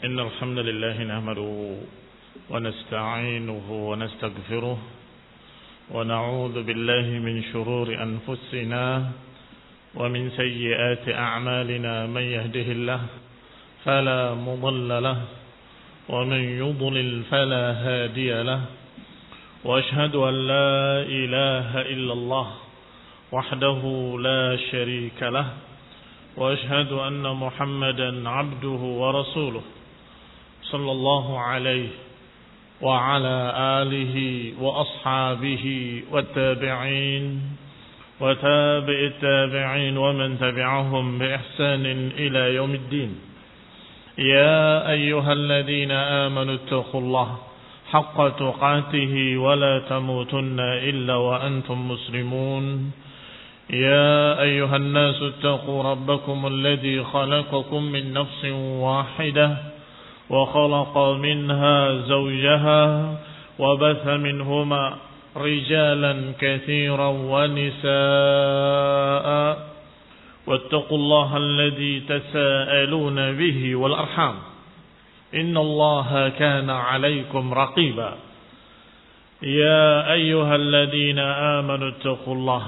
إن الحمد لله نحمده ونستعينه ونستغفره ونعوذ بالله من شرور أنفسنا ومن سيئات أعمالنا من يهده الله فلا مضل له ومن يضلل فلا هادي له وأشهد أن لا إله إلا الله وحده لا شريك له وأشهد أن محمدا عبده ورسوله صلى الله عليه وعلى آله وأصحابه والتابعين وتابع التابعين ومن تبعهم بإحسان إلى يوم الدين. يا أيها الذين آمنوا اتقوا الله حق تقاته ولا تموتن إلا وأنتم مسلمون. يا أيها الناس اتقوا ربكم الذي خلقكم من نفس واحدة وخلق منها زوجها وبث منهما رجالا كثيرا ونساء واتقوا الله الذي تساءلون به والأرحام إن الله كان عليكم رقيبا. يا أيها الذين آمنوا اتقوا الله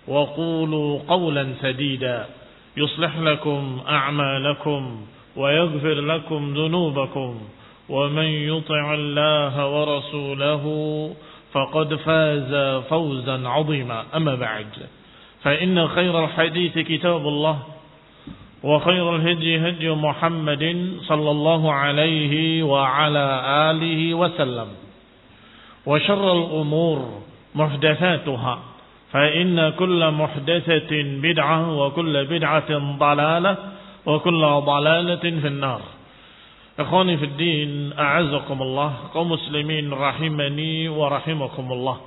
وقولوا قولا سديدا يصلح لكم أعمالكم ويغفر لكم ذنوبكم ومن يطع الله ورسوله فقد فاز فوزا عظيما. أما بعد فإن خير الحديث كتاب الله وخير الهدي هدي محمد صلى الله عليه وعلى آله وسلم وشر الأمور محدثاتها فإن كل محدثة بدعة وكل بدعة ضلالة وكل ضلالة في النار. Ikhwani fi din, a'azzakumullah, kaum muslimin rahimani wa rahimakumullah.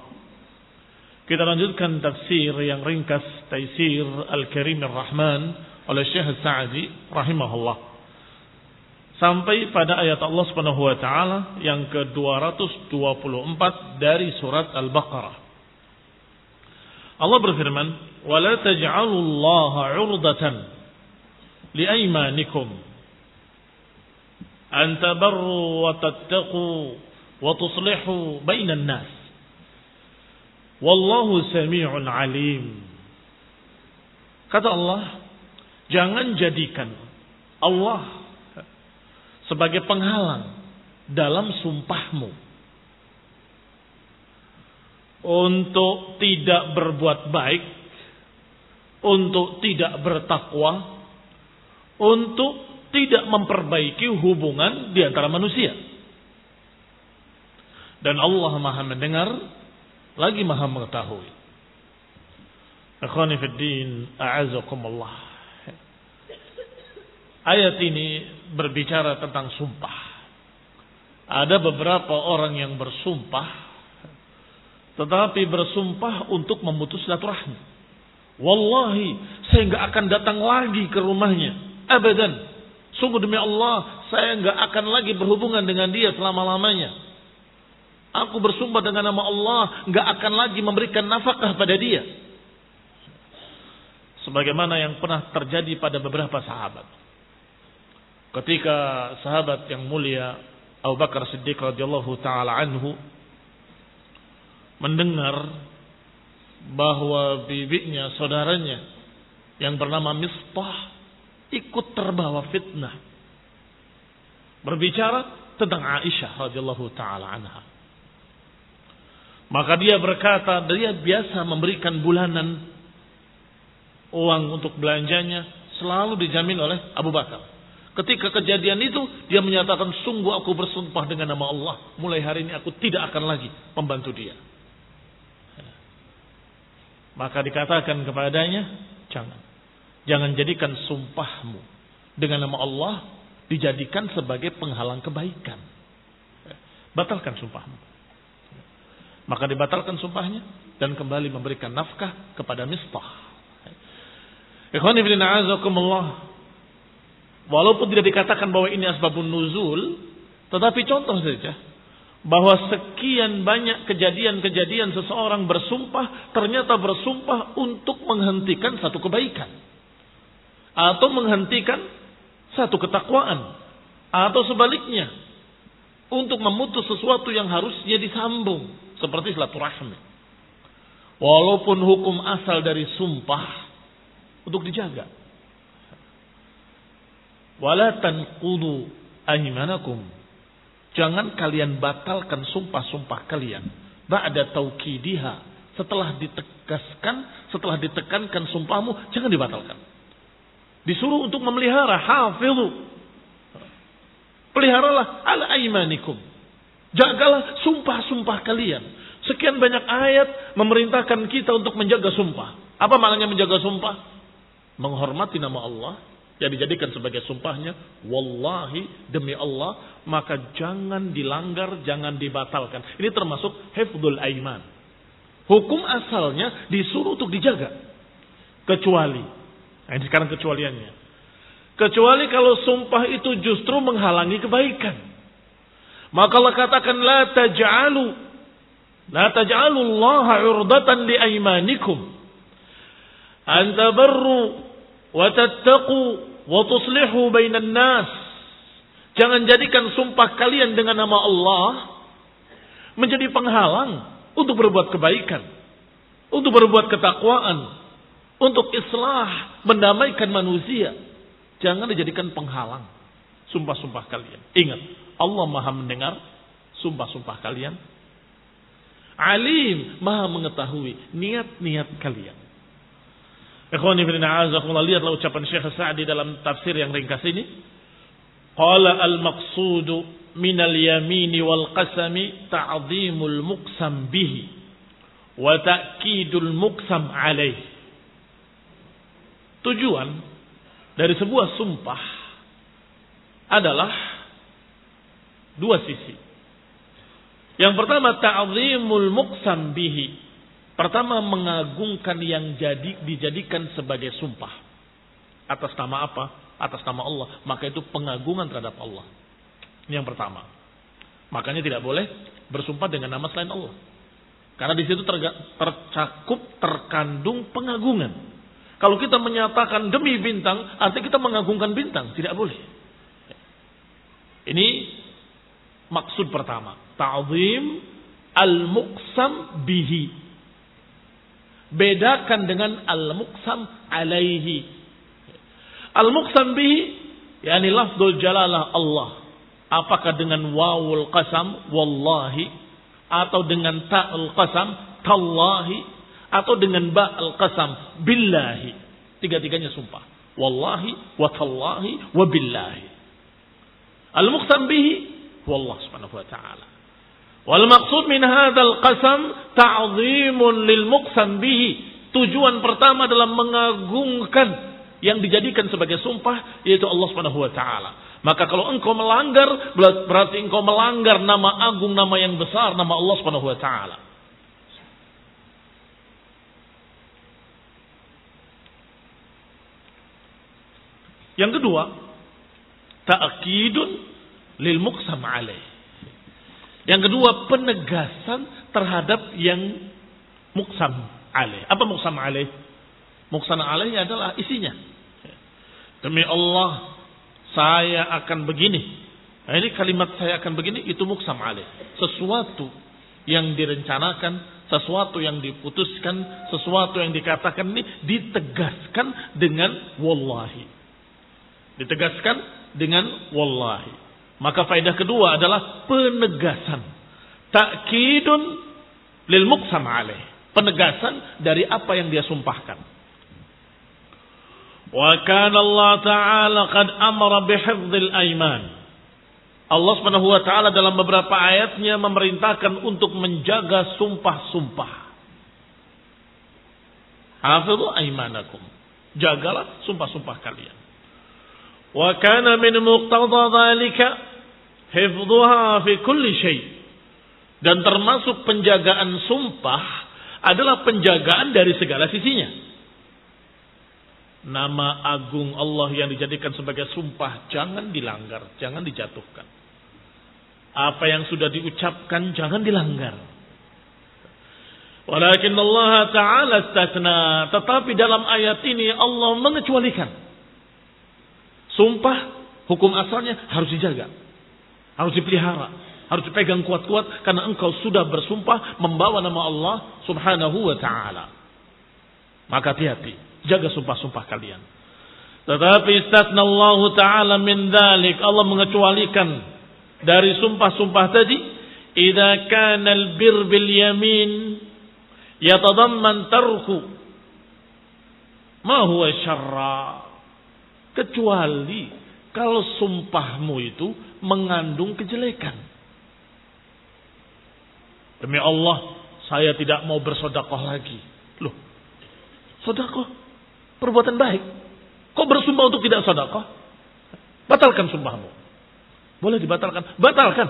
Kita lanjutkan tafsir yang ringkas Taisir Al-Karim Ar-Rahman oleh Syekh Sa'di rahimahullah. Sampai pada ayat Allah Subhanahu wa taala yang ke-224 dari surat Al-Baqarah. Allah berfirman, "Wa la taj'alullaha 'urdatan liaymanikum an tabarru wa tattaqu wa tuslihu bainan nas wallahu samii'un 'alim." Kata Allah, jangan jadikan Allah sebagai penghalang dalam sumpahmu untuk tidak berbuat baik, untuk tidak bertakwa, untuk tidak memperbaiki hubungan di antara manusia. Dan Allah Maha mendengar lagi Maha mengetahui. Ikhwani fid din, a'azzakumullah. Ayat ini berbicara tentang sumpah. Ada beberapa orang yang bersumpah, tetapi bersumpah untuk memutus silaturahmi. Wallahi, saya enggak akan datang lagi ke rumahnya. Abadan. Sungguh demi Allah, saya enggak akan lagi berhubungan dengan dia selama-lamanya. Aku bersumpah dengan nama Allah, enggak akan lagi memberikan nafkah pada dia. Sebagaimana yang pernah terjadi pada beberapa sahabat. Ketika sahabat yang mulia Abu Bakar Siddiq radhiyallahu taala anhu mendengar bahwa bibinya, saudaranya yang bernama Mistah ikut terbawa fitnah, berbicara tentang Aisyah radhiyallahu taala anha. Maka dia berkata, dia biasa memberikan bulanan uang untuk belanjanya, selalu dijamin oleh Abu Bakar. Ketika kejadian itu, dia menyatakan, sungguh aku bersumpah dengan nama Allah, mulai hari ini aku tidak akan lagi membantu dia. Maka dikatakan kepadanya, jangan jadikan sumpahmu dengan nama Allah dijadikan sebagai penghalang kebaikan. Batalkan sumpahmu. Maka dibatalkan sumpahnya dan kembali memberikan nafkah kepada Mistah. Ikhwani fillah, a'azakumullah. Walaupun tidak dikatakan bahwa ini asbabun nuzul, tetapi contoh saja bahwa sekian banyak kejadian-kejadian seseorang bersumpah, ternyata bersumpah untuk menghentikan satu kebaikan atau menghentikan satu ketakwaan, Atau sebaliknya, untuk memutus sesuatu yang harusnya disambung, seperti silaturahmi. Walaupun hukum asal dari sumpah untuk dijaga. Wala tanqudu aymanakum. Jangan kalian batalkan sumpah-sumpah kalian. Ba'da tauqidiha. Setelah ditegaskan, setelah ditekankan sumpahmu, jangan dibatalkan. Disuruh untuk memelihara, hafizu. Peliharalah ala aymanikum. Jagalah sumpah-sumpah kalian. Sekian banyak ayat memerintahkan kita untuk menjaga sumpah. Apa maknanya menjaga sumpah? Menghormati nama Allah yang dijadikan sebagai sumpahnya. Wallahi, demi Allah, maka jangan dilanggar, jangan dibatalkan. Ini termasuk hifdzul aiman. Hukum asalnya disuruh untuk dijaga. Kecuali, nah ini sekarang kecualiannya. Kecuali kalau sumpah itu justru menghalangi kebaikan. Maka Allah katakan la taj'alu Allah 'urdatan li aymanikum an tabarru wa tattaqu wa tuslihu bainan nas. Jangan jadikan sumpah kalian dengan nama Allah menjadi penghalang untuk berbuat kebaikan, untuk berbuat ketakwaan, untuk islah, mendamaikan manusia. Jangan dijadikan penghalang sumpah-sumpah kalian. Ingat, Allah Maha mendengar sumpah-sumpah kalian. Alim, Maha mengetahui niat-niat kalian. Ikhwani fillah, azakumullah, lihatlah ucapan Syekh Sa'di dalam tafsir yang ringkas ini. Qala al-maqsudu minal yamini wal qasami ta'zimul muqsam bihi wa ta'kidul muqsam alaih. Tujuan dari sebuah sumpah adalah dua sisi. Yang pertama, ta'zimul muqsam bihi. Pertama, mengagungkan yang dijadikan sebagai sumpah. Atas nama apa? Atas nama Allah. Maka itu pengagungan terhadap Allah. Ini yang pertama. Makanya tidak boleh bersumpah dengan nama selain Allah. Karena di situ terkandung pengagungan. Kalau kita menyatakan demi bintang, artinya kita mengagungkan bintang. Tidak boleh. Ini maksud pertama. Ta'zim al-muqsam bihi. Bedakan dengan al-muqsam alaihi. Al-muqsam bihi, yakni lafzul jalalah Allah. Apakah dengan wawul qasam, wallahi. Atau dengan ta'ul qasam, tallahi. Atau dengan ba'al qasam, billahi. Tiga-tiganya sumpah. Wallahi, wa tallahi, wa billahi. Al-muqsam bihi, wallah subhanahu wa ta'ala. Wal maqsud min hadzal qasam ta'zimun lil muqsam bihi. Tujuan pertama adalah mengagungkan yang dijadikan sebagai sumpah, yaitu Allah subhanahu wa ta'ala. Maka kalau engkau melanggar, berarti engkau melanggar nama agung, nama yang besar, nama Allah subhanahu wa ta'ala. Yang kedua, ta'kidun lil muqsam alaih. Yang kedua, penegasan terhadap yang muqsam alaih. Apa muqsam alaih? Muqsam alaih adalah isinya. Demi Allah, saya akan begini. Nah, ini kalimat saya akan begini, itu muqsam alaih. Sesuatu yang direncanakan, sesuatu yang diputuskan, sesuatu yang dikatakan ini ditegaskan dengan wallahi. Ditegaskan dengan wallahi. Maka faedah kedua adalah penegasan. Ta'kidun lil muqsam alaih. Penegasan dari apa yang dia sumpahkan. Wa kana Allah Ta'ala qad amara bihifdzil aiman. Allah Subhanahu wa taala dalam beberapa ayatnya memerintahkan untuk menjaga sumpah-sumpah. Hafidhu aimanakum. Jagalah sumpah-sumpah kalian. Wa kana min muqtada dzalika hifdhuha fi kulli syai'. Dan termasuk penjagaan sumpah adalah penjagaan dari segala sisinya. Nama agung Allah yang dijadikan sebagai sumpah jangan dilanggar, jangan dijatuhkan. Apa yang sudah diucapkan jangan dilanggar. Walakin Allah Ta'ala istatsna, tetapi dalam ayat ini Allah mengecualikan. Sumpah Hukum asalnya harus dijaga, harus dipelihara, harus dipegang kuat-kuat karena engkau sudah bersumpah membawa nama Allah Subhanahu wa taala. Maka hati-hati, jaga sumpah-sumpah kalian. Tetapi istathnallahu taala min dzalik, Allah mengecualikan dari sumpah-sumpah tadi, idza kana al-bir bil yamin yatadamman tarku ma huwa syarra, kecuali kalau sumpahmu itu mengandung kejelekan. Demi Allah, saya tidak mau bersedekah lagi. Loh, sedekah perbuatan baik. Kok bersumpah untuk tidak sedekah? Batalkan sumpahmu. Boleh dibatalkan? Batalkan.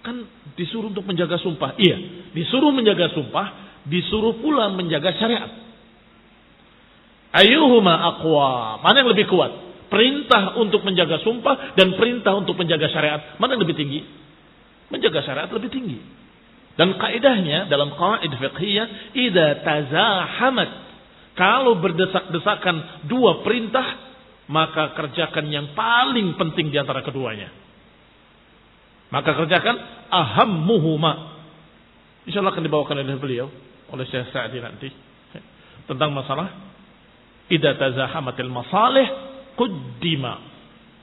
Kan disuruh untuk menjaga sumpah. Iya, disuruh menjaga sumpah, disuruh pula menjaga syariat. Ayyuhuma aqwa, mana yang lebih kuat? Perintah untuk menjaga sumpah dan perintah untuk menjaga syariat, mana yang lebih tinggi? Menjaga syariat lebih tinggi. Dan kaidahnya dalam qawaid fiqhiyah, idza tazahamat, kalau berdesak-desakan dua perintah, maka kerjakan yang paling penting di antara keduanya. Maka kerjakan ahammuhuma. Insyaallah akan dibawakan oleh beliau, oleh Syekh Sa'di nanti, tentang masalah idza tazahamatil masalih quddima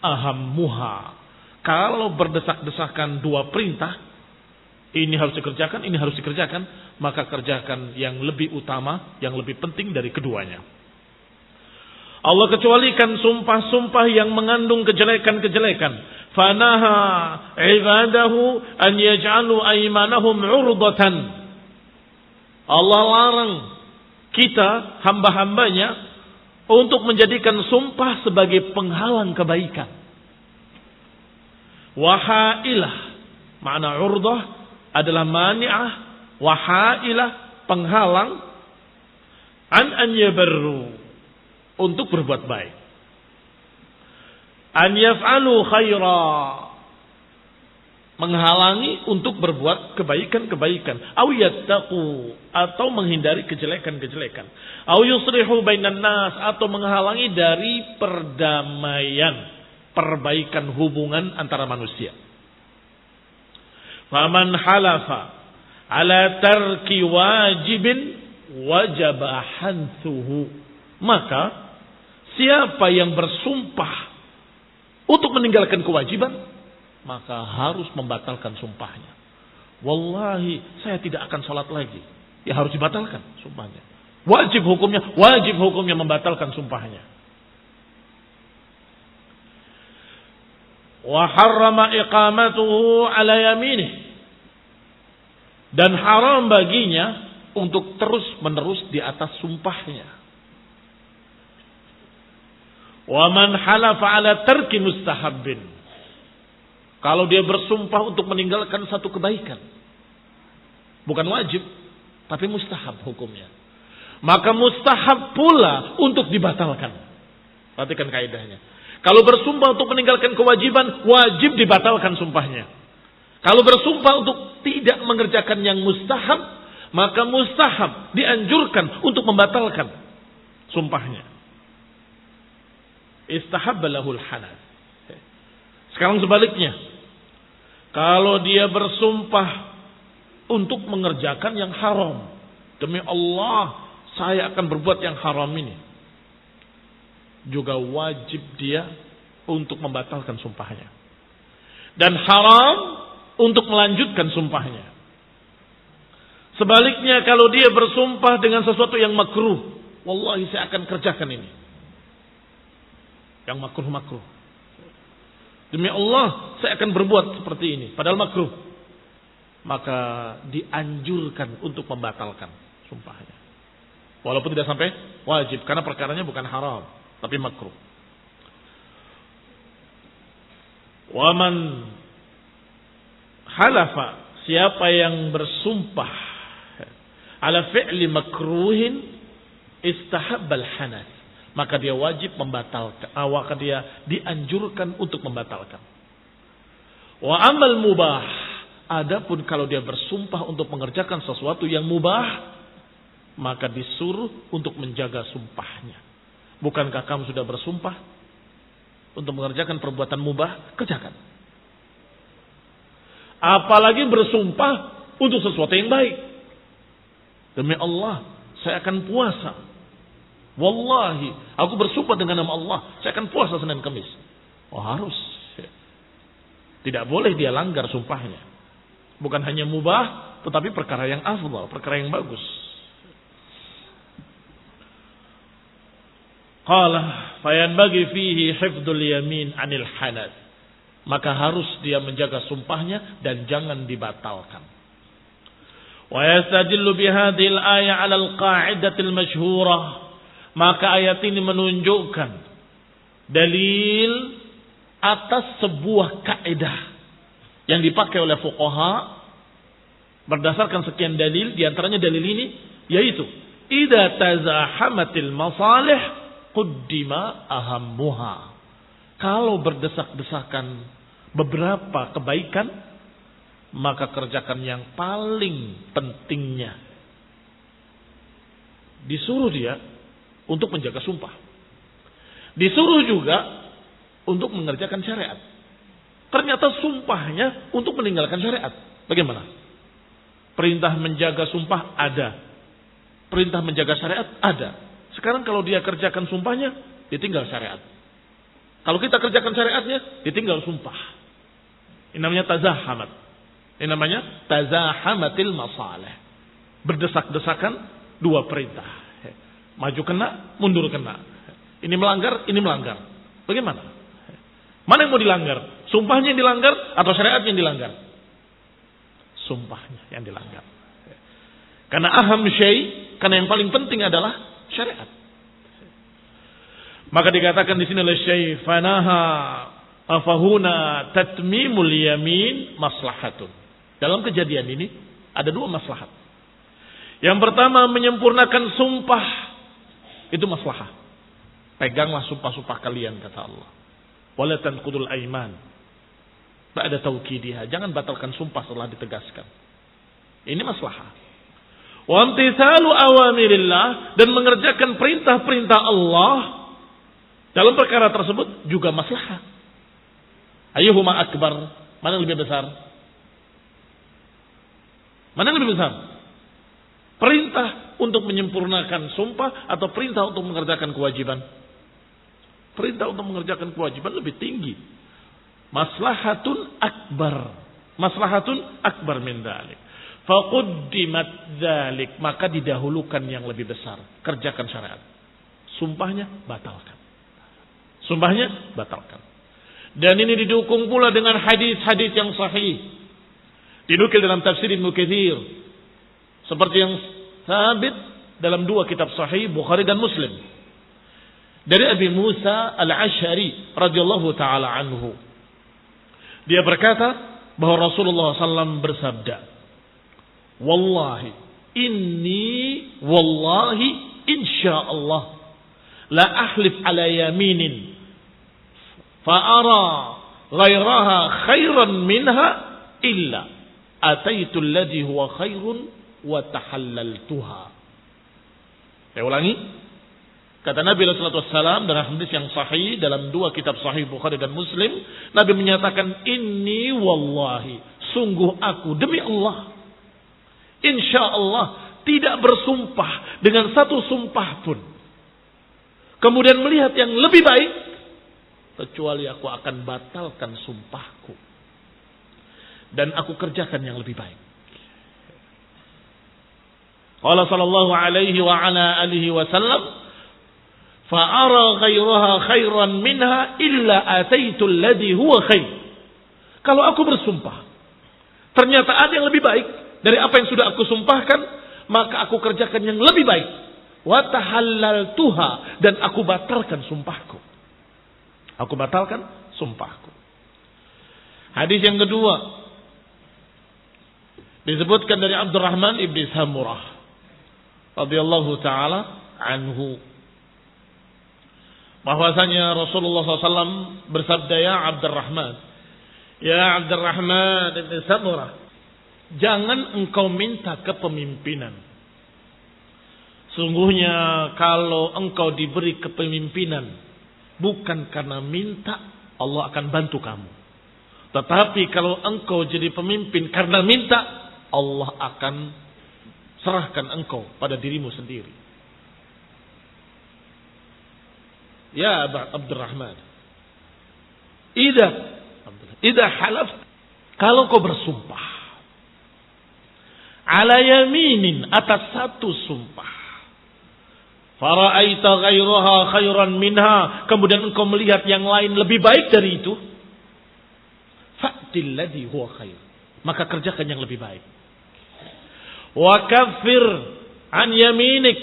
ahammuha. Kalau berdesak-desakan dua perintah, ini harus dikerjakan, ini harus dikerjakan, maka kerjakan yang lebih utama, yang lebih penting dari keduanya. Allah kecualikan sumpah-sumpah yang mengandung kejelekan-kejelekan. Fanaha ibadahu an yaj'alu aymanahum 'urdatan. Allah larang kita, hamba-hambanya, untuk menjadikan sumpah sebagai penghalang kebaikan. Wahailah, makna urdah adalah mani'ah, wahailah penghalang, an yabarru, untuk berbuat baik. An yaf'alu khaira, menghalangi untuk berbuat kebaikan-kebaikan. Aw yattaqu, atau menghindari kejelekan-kejelekan. Aw yuslihu bainan nas, atau menghalangi dari perdamaian, perbaikan hubungan antara manusia. Faman halafa ala tarki wajibin wajaba hanthuhu, maka siapa yang bersumpah untuk meninggalkan kewajiban, maka harus membatalkan sumpahnya. Wallahi, saya tidak akan sholat lagi. Ya harus dibatalkan sumpahnya. Wajib hukumnya membatalkan sumpahnya. Wa harrama iqamatuhu ala yaminih, dan haram baginya untuk terus-menerus di atas sumpahnya. Wa man halafa ala tarki mustahabbin, kalau dia bersumpah untuk meninggalkan satu kebaikan, bukan wajib, tapi mustahab hukumnya, maka mustahab pula untuk dibatalkan. Perhatikan kaidahnya. Kalau bersumpah untuk meninggalkan kewajiban, wajib dibatalkan sumpahnya. Kalau bersumpah untuk tidak mengerjakan yang mustahab, maka mustahab dianjurkan untuk membatalkan sumpahnya. Istahabba lahul hanas. Sekarang sebaliknya, kalau dia bersumpah untuk mengerjakan yang haram, demi Allah saya akan berbuat yang haram ini, juga wajib dia untuk membatalkan sumpahnya. Dan haram untuk melanjutkan sumpahnya. Sebaliknya, kalau dia bersumpah dengan sesuatu yang makruh, wallahi saya akan kerjakan ini, yang makruh-makruh, demi Allah saya akan berbuat seperti ini, padahal makruh, maka dianjurkan untuk membatalkan sumpahnya. Walaupun tidak sampai wajib, karena perkaranya bukan haram, tapi makruh. Waman halafa, siapa yang bersumpah ala fi'li makruhin istahabbal hanas, maka dia wajib membatalkan, maka dia dianjurkan untuk membatalkan. Wa amal mubah, adapun kalau dia bersumpah untuk mengerjakan sesuatu yang mubah, maka disuruh untuk menjaga sumpahnya. Bukankah kamu sudah bersumpah untuk mengerjakan perbuatan mubah, kerjakan. Apalagi bersumpah untuk sesuatu yang baik. Demi Allah, saya akan puasa. Wallahi, aku bersumpah dengan nama Allah, saya akan puasa Senin Kamis. Oh, harus. Tidak boleh dia langgar sumpahnya. Bukan hanya mubah, tetapi perkara yang afdal, perkara yang bagus. Qala fayanbaghi fihi hifdzul yamin 'anil hanath. Maka harus dia menjaga sumpahnya dan jangan dibatalkan. Wa yastadillu bihadhil ayah 'ala al-qa'idatil masyhurah. Maka ayat ini menunjukkan dalil atas sebuah kaidah yang dipakai oleh fuqaha berdasarkan sekian dalil, di antaranya dalil ini yaitu idza tazahamatil masalih quddima ahammuha. Kalau berdesak-desakan beberapa kebaikan, maka kerjakan yang paling pentingnya. Disuruh dia untuk menjaga sumpah. Disuruh juga untuk mengerjakan syariat. Ternyata sumpahnya untuk meninggalkan syariat. Bagaimana? Perintah menjaga sumpah ada. Perintah menjaga syariat ada. Sekarang kalau dia kerjakan sumpahnya, ditinggal syariat. Kalau kita kerjakan syariatnya, ditinggal sumpah. Ini namanya tazahamat. Ini namanya tazahamatil masalih. Berdesak-desakan dua perintah. Maju kena, mundur kena. Ini melanggar, ini melanggar. Bagaimana? Mana yang mau dilanggar? Sumpahnya yang dilanggar atau syariatnya yang dilanggar? Sumpahnya yang dilanggar. Karena aham syai, karena yang paling penting adalah syariat. Maka dikatakan di sini oleh Syekh fanaha afahuna tatmimul yamin maslahatun. Dalam kejadian ini ada dua maslahat. Yang pertama, menyempurnakan sumpah itu maslahah. Peganglah sumpah-sumpah kalian, kata Allah. Wala tanqudul aiman ba'da tawkidiha. Jangan batalkan sumpah setelah ditegaskan. Ini maslahah. Wa imtithalu awamirillah, dan mengerjakan perintah-perintah Allah dalam perkara tersebut juga maslahah. Ayyuhuma akbar? Mana yang lebih besar? Mana yang lebih besar? Perintah untuk menyempurnakan sumpah atau perintah untuk mengerjakan kewajiban? Perintah untuk mengerjakan kewajiban lebih tinggi. Maslahatun akbar. Maslahatun akbar min dzalik. Faquddimat dzalik, maka didahulukan yang lebih besar. Kerjakan syariat. Sumpahnya batalkan. Sumpahnya batalkan. Dan ini didukung pula dengan hadis-hadis yang sahih. Dinukil dalam tafsir Ibnu Katsir. Seperti yang sabit dalam dua kitab sahih Bukhari dan Muslim. Dari Abi Musa Al-Asy'ari radhiyallahu taala anhu. Dia berkata bahwa Rasulullah SAW bersabda, "Wallahi insyaallah la ahlif ala yaminin fa'ara ghairaha khairan minha illa ataitu alladhi huwa khairun wa tahallaltuha." Saya ulangi. Kata Nabi sallallahu alaihi wasallam dalam hadis yang sahih dalam dua kitab sahih Bukhari dan Muslim, Nabi menyatakan, "Inni wallahi, sungguh aku demi Allah, insyaallah tidak bersumpah dengan satu sumpah pun kemudian melihat yang lebih baik, kecuali aku akan batalkan sumpahku dan aku kerjakan yang lebih baik." Qala sallallahu alaihi wa ala alihi wasallam, "Fa'ara ghairaha khairan minha illa ataitu alladhi huwa khair." Kalau aku bersumpah, ternyata ada yang lebih baik dari apa yang sudah aku sumpahkan, maka aku kerjakan yang lebih baik. Wa tahallaltuha, dan aku batalkan sumpahku. Aku batalkan sumpahku. Hadis yang kedua disebutkan dari Abdurrahman ibn Samurah radhiyallahu taala anhu, bahwasanya Rasulullah SAW bersabda, Ya Abdurrahman ibn Samurah, jangan engkau minta kepemimpinan. Sungguhnya kalau engkau diberi kepemimpinan bukan karena minta Allah akan bantu kamu. Tetapi kalau engkau jadi pemimpin karena minta, Allah akan serahkan engkau pada dirimu sendiri. Ya Abdurrahman, Idza halaf, kalau kau bersumpah ala yaminin, atas satu sumpah, fara'aita ghairaha khairan minha, kemudian engkau melihat yang lain lebih baik dari itu, fa'til ladzi huwa khair, maka kerjakan yang lebih baik. Wa kaffir an yaminik,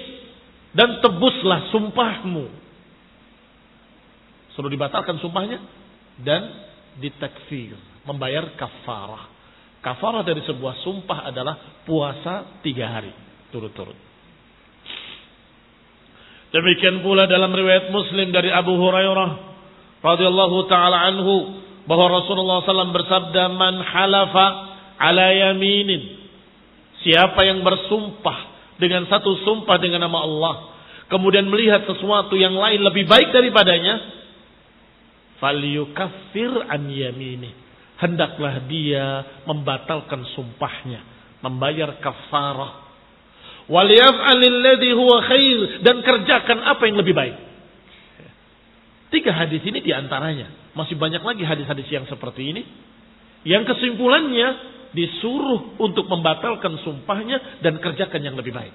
dan tebuslah sumpahmu. Suruh dibatalkan sumpahnya dan ditakfir, membayar kafarah. Kafarah dari sebuah sumpah adalah puasa 3 hari turut-turut. Demikian pula dalam riwayat Muslim dari Abu Hurairah radhiyallahu taala anhu bahwa Rasulullah SAW bersabda, man halafa ala yaminin, siapa yang bersumpah dengan satu sumpah dengan nama Allah, kemudian melihat sesuatu yang lain lebih baik daripadanya, falyukaffir an yaminih, hendaklah dia membatalkan sumpahnya, membayar kafarah. Waliyaf'alil ladzi huwa khair, dan kerjakan apa yang lebih baik. 3 hadis ini diantaranya. Masih banyak lagi hadis-hadis yang seperti ini, yang kesimpulannya disuruh untuk membatalkan sumpahnya dan kerjakan yang lebih baik.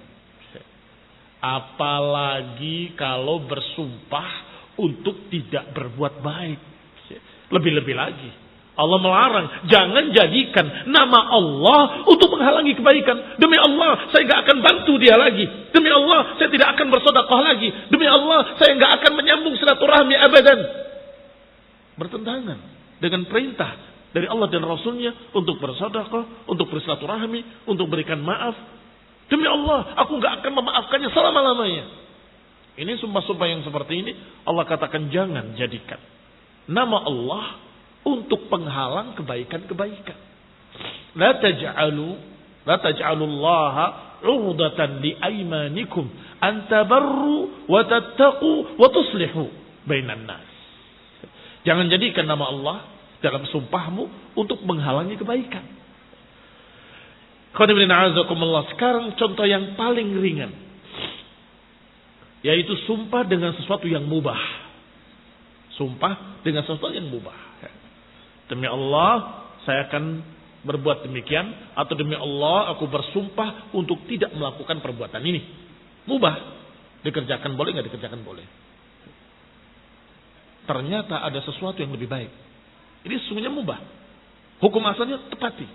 Apalagi kalau bersumpah untuk tidak berbuat baik. Lebih-lebih lagi, Allah melarang, jangan jadikan nama Allah untuk menghalangi kebaikan. Demi Allah, saya gak akan bantu dia lagi. Demi Allah, saya tidak akan bersedekah lagi. Demi Allah, saya gak akan menyambung silaturahmi abadan. Bertentangan dengan perintah dari Allah dan Rasulnya untuk bersedekah, untuk bersilaturahmi, untuk berikan maaf. Demi Allah, aku gak akan memaafkannya selama-lamanya. Ini sumpah-sumpah yang seperti ini, Allah katakan jangan jadikan nama Allah untuk penghalang kebaikan-kebaikan. La taj'alullaha 'urdatan li aymanikum an tabarru wa tattaqu wa tuslihu bainan nas. Jangan jadikan nama Allah dalam sumpahmu untuk menghalangi kebaikan. Sekarang contoh yang paling ringan, yaitu sumpah dengan sesuatu yang mubah. Sumpah dengan sesuatu yang mubah. Demi Allah, saya akan berbuat demikian. Atau demi Allah, aku bersumpah untuk tidak melakukan perbuatan ini. Mubah. Dikerjakan boleh, nggak dikerjakan boleh. Ternyata ada sesuatu yang lebih baik. Ini sesungguhnya mubah. Hukum asalnya tepati.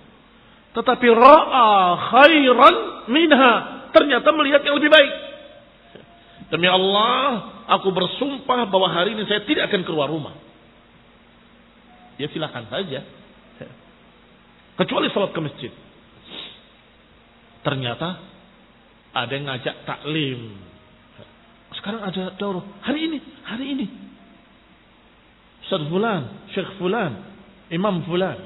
Tetapi ra'a khairan minha, ternyata melihat yang lebih baik. Demi Allah, aku bersumpah bahwa hari ini saya tidak akan keluar rumah. Ya silakan saja. Kecuali salat ke masjid. Ternyata ada yang ngajak taklim. Sekarang ada daurah. Hari ini. Ustaz Fulan, Syekh Fulan, Imam Fulan.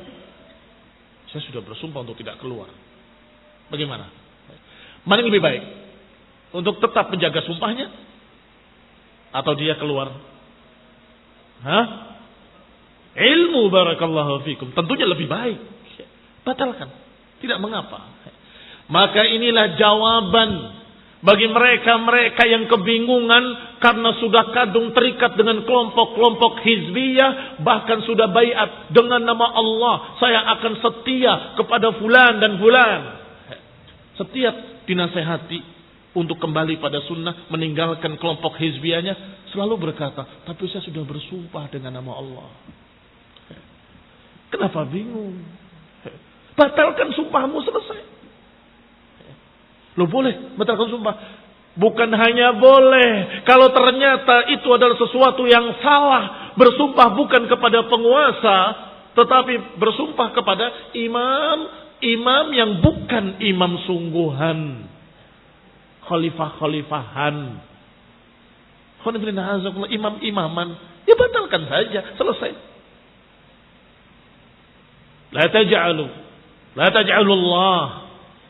Saya sudah bersumpah untuk tidak keluar. Bagaimana? Mana yang lebih baik? Untuk tetap menjaga sumpahnya atau dia keluar? Ilmu barakallahu fikum, tentunya lebih baik. Batalkan, tidak mengapa. Maka inilah jawaban bagi mereka-mereka yang kebingungan karena sudah kadung terikat dengan kelompok-kelompok hizbiyah, bahkan sudah baiat dengan nama Allah, saya akan setia kepada fulan dan fulan. Setiap dinasehati untuk kembali pada sunnah, meninggalkan kelompok hizbiyahnya, selalu berkata, tapi saya sudah bersumpah dengan nama Allah. Kenapa bingung? Batalkan sumpahmu, selesai. Lo boleh batalkan sumpah. Bukan hanya boleh, kalau ternyata itu adalah sesuatu yang salah, bersumpah bukan kepada penguasa, tetapi bersumpah kepada imam yang bukan imam sungguhan. Khalifah-khalifahan, imam-imaman, ya batalkan saja, selesai. La taj'alullah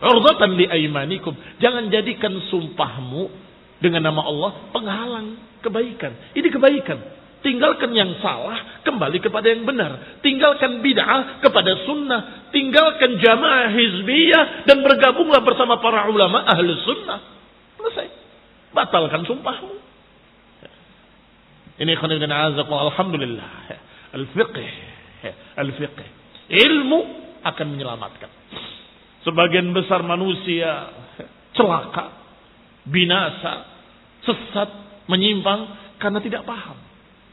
'urdatan li aymanikum. Jangan jadikan sumpahmu dengan nama Allah penghalang kebaikan. Ini kebaikan. Tinggalkan yang salah, kembali kepada yang benar. Tinggalkan bid'ah kepada sunnah. Tinggalkan jamaah hizbiyah dan bergabunglah bersama para ulama ahli sunnah. Selesai. Batalkan sumpahmu. Ini khonibin azakullah. Alhamdulillah. Al-fiqh. Ilmu akan menyelamatkan. Sebagian besar manusia celaka, binasa, sesat, menyimpang karena tidak paham.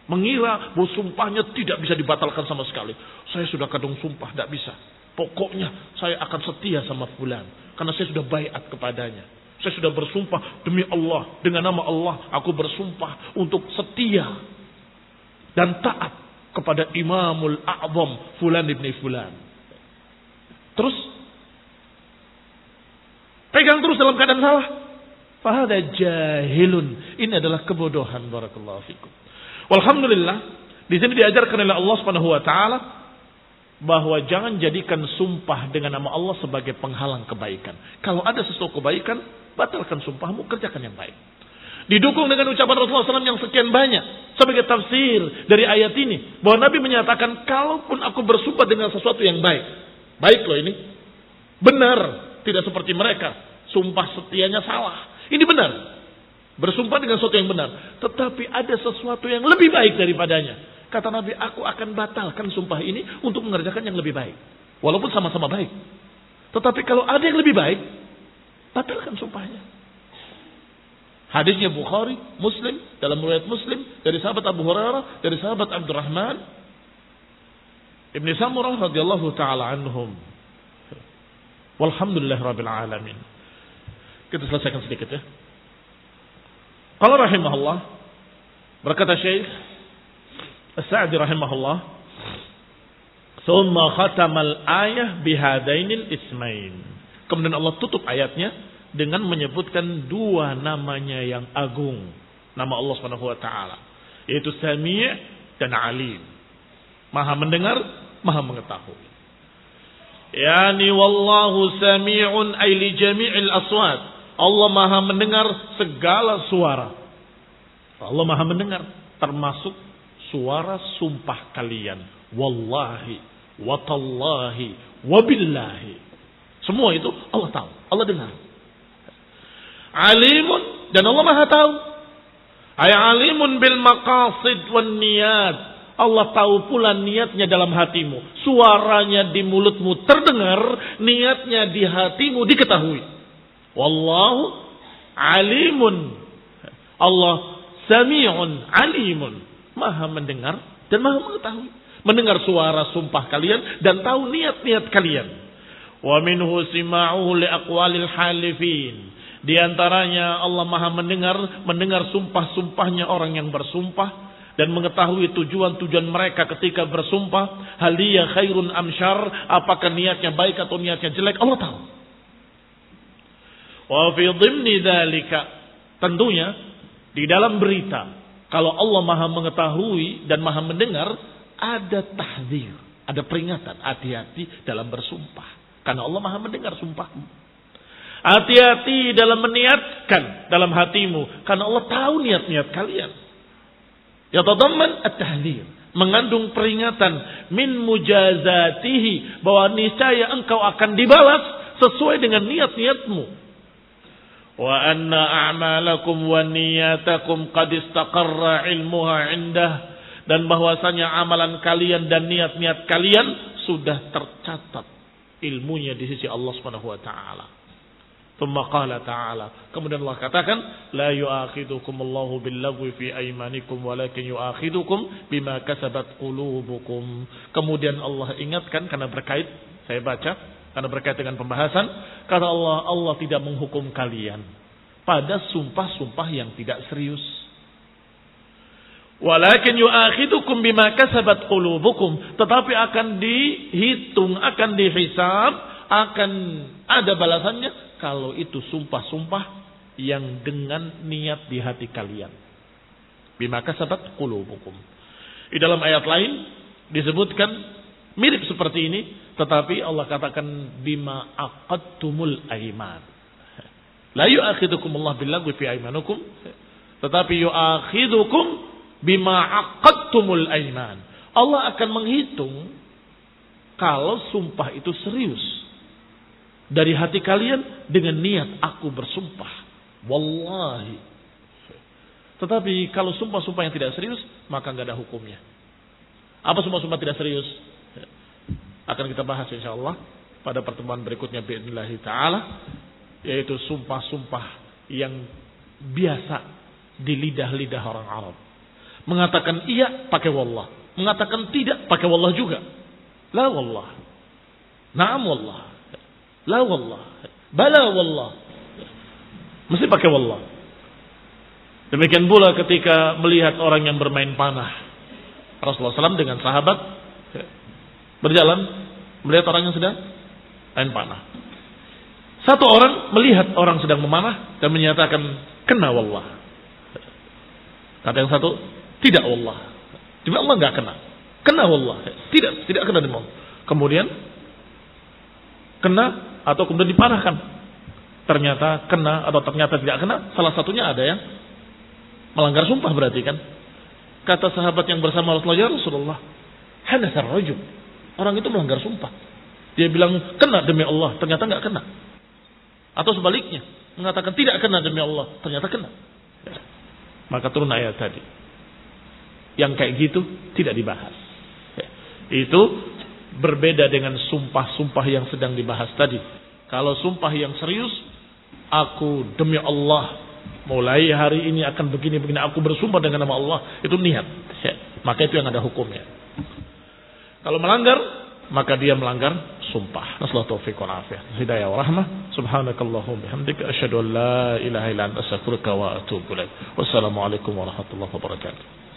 Mengira bahwa sumpahnya tidak bisa dibatalkan sama sekali. Saya sudah kadung sumpah, tidak bisa. Pokoknya saya akan setia sama fulan. Karena saya sudah baiat kepadanya. Saya sudah bersumpah demi Allah. Dengan nama Allah aku bersumpah untuk setia dan taat kepada Imamul A'zam fulan ibni fulan. Terus pegang terus dalam keadaan salah. Fahada jahilun. Ini adalah kebodohan. Barakallahu fikum. Walhamdulillah, di sini diajarkan oleh Allah Subhanahu wa taala bahwa jangan jadikan sumpah dengan nama Allah sebagai penghalang kebaikan. Kalau ada sesuatu kebaikan, batalkan sumpahmu, kerjakan yang baik. Didukung dengan ucapan Rasulullah SAW yang sekian banyak sebagai tafsir dari ayat ini, bahwa Nabi menyatakan, kalaupun aku bersumpah dengan sesuatu yang baik, baik loh ini, benar, tidak seperti mereka, sumpah setianya salah. Ini benar. Bersumpah dengan sesuatu yang benar. Tetapi ada sesuatu yang lebih baik daripadanya. Kata Nabi, aku akan batalkan sumpah ini untuk mengerjakan yang lebih baik. Walaupun sama-sama baik. Tetapi kalau ada yang lebih baik, batalkan sumpahnya. Hadisnya Bukhari, Muslim, dalam riwayat Muslim, dari sahabat Abu Hurairah, dari sahabat Abdurrahman Ibn Samurah radhiyallahu ta'ala anhum. Walhamdulillah rabbil alamin. Kita selesaikan sedikit ya. Qala rahimahullah, berkata Syekh As-Sa'di rahimahullah, "Tsumma khatamal ayah bihadainil ismain." Kemudian Allah tutup ayatnya dengan menyebutkan dua namanya yang agung, nama Allah Subhanahu wa taala, yaitu Sami' dan Alim. Maha mendengar, Maha mengetahui. Yani wallahu sami'un ay li jami'il aswat. Allah Maha mendengar segala suara. Allah Maha mendengar termasuk suara sumpah kalian. Wallahi, watallahi, wabillahi. Semua itu Allah tahu, Allah dengar. Alimun, dan Allah Maha tahu. Ay alimun bil maqasid wan niyat. Allah tahu pula niatnya dalam hatimu. Suaranya di mulutmu terdengar, niatnya di hatimu diketahui. Wallahu alimun. Allah sami'un alimun. Maha mendengar dan maha mengetahui. Mendengar suara sumpah kalian dan tahu niat-niat kalian. Wa minhu sima'uhu li aqwalil halifin. Di antaranya Allah Maha mendengar sumpah-sumpahnya orang yang bersumpah dan mengetahui tujuan-tujuan mereka ketika bersumpah. Hal hiya khairun am syarr, apakah niatnya baik atau niatnya jelek, Allah tahu. Wa fi dhimni dzalika, tentunya di dalam berita kalau Allah Maha mengetahui dan Maha mendengar, ada tahdzir, ada peringatan, hati-hati dalam bersumpah karena Allah Maha mendengar sumpahmu. Hati-hati dalam meniatkan dalam hatimu karena Allah tahu niat-niat kalian. Yatadamman at-tahdzir, mengandung peringatan min mujazatihi, bahwa niscaya engkau akan dibalas sesuai dengan niat-niatmu. Wa anna a'malakum wa niyatakum qad istaqarra ilmuha indah, dan bahwasanya amalan kalian dan niat-niat kalian sudah tercatat ilmunya di sisi Allah Subhanahu wa taala. Tsumma qala ta'ala, kemudian Allah katakan, la yu'akhidukum Allahu bil-lagwi fi aymanikum walakin yu'akhidukum bima kasabat qulubukum. Kemudian Allah ingatkan karena berkait, saya baca karena berkait dengan pembahasan, kata Allah, Allah tidak menghukum kalian pada sumpah-sumpah yang tidak serius. Walakin yu'akhidukum bima kasabat qulubukum, tetapi akan dihitung, akan dihisab, akan ada balasannya kalau itu sumpah-sumpah yang dengan niat di hati kalian. Bima kasabat qulubukum. Di dalam ayat lain disebutkan mirip seperti ini, tetapi Allah katakan bima aqadtumul aiman. La yu'akhidukum Allah bil-lagwi fi aymanikum, tetapi yu'akhidukum bima aqadtumul aiman. Allah akan menghitung kalau sumpah itu serius dari hati kalian dengan niat aku bersumpah. Wallahi. Tetapi kalau sumpah-sumpah yang tidak serius, maka nggak ada hukumnya. Apa sumpah-sumpah tidak serius? Akan kita bahas insyaallah pada pertemuan berikutnya bi'idznillah ta'ala, yaitu sumpah-sumpah yang biasa di lidah-lidah orang Arab. Mengatakan iya pakai wallah, mengatakan tidak pakai wallah juga. La wallah, na'am wallah, la wallah, bala wallah, mesti pakai wallah. Demikian pula ketika melihat orang yang bermain panah, Rasulullah SAW dengan sahabat berjalan melihat orang yang sedang main panah. Satu orang melihat orang sedang memanah dan menyatakan kena wallah. Kata yang satu, tidak wallah. Demi Allah enggak kena. Kena wallah. Tidak kena demi Allah. Kemudian kena atau kemudian dipanahkan. Ternyata kena atau ternyata tidak kena. Salah satunya ada yang melanggar sumpah berarti kan. Kata sahabat yang bersama Rasulullah, ya Rasulullah, hadatsar rajul. Orang itu melanggar sumpah. Dia bilang kena demi Allah, ternyata enggak kena. Atau sebaliknya, mengatakan tidak kena demi Allah, ternyata kena. Maka turun ayat tadi. Yang kayak gitu tidak dibahas. Itu berbeda dengan sumpah-sumpah yang sedang dibahas tadi. Kalau sumpah yang serius, aku demi Allah, mulai hari ini akan begini-begini, aku bersumpah dengan nama Allah, itu niat. Maka itu yang ada hukumnya. Kalau melanggar, maka dia melanggar sumpah. Nasallahu taufiq wal afiyah. Hidayah wa rahmah. Subhanakallahumma bihamdika asyhadu an la ilaha illa anta astaghfiruka wa atubu ilaik. Wassalamualaikum warahmatullahi wabarakatuh.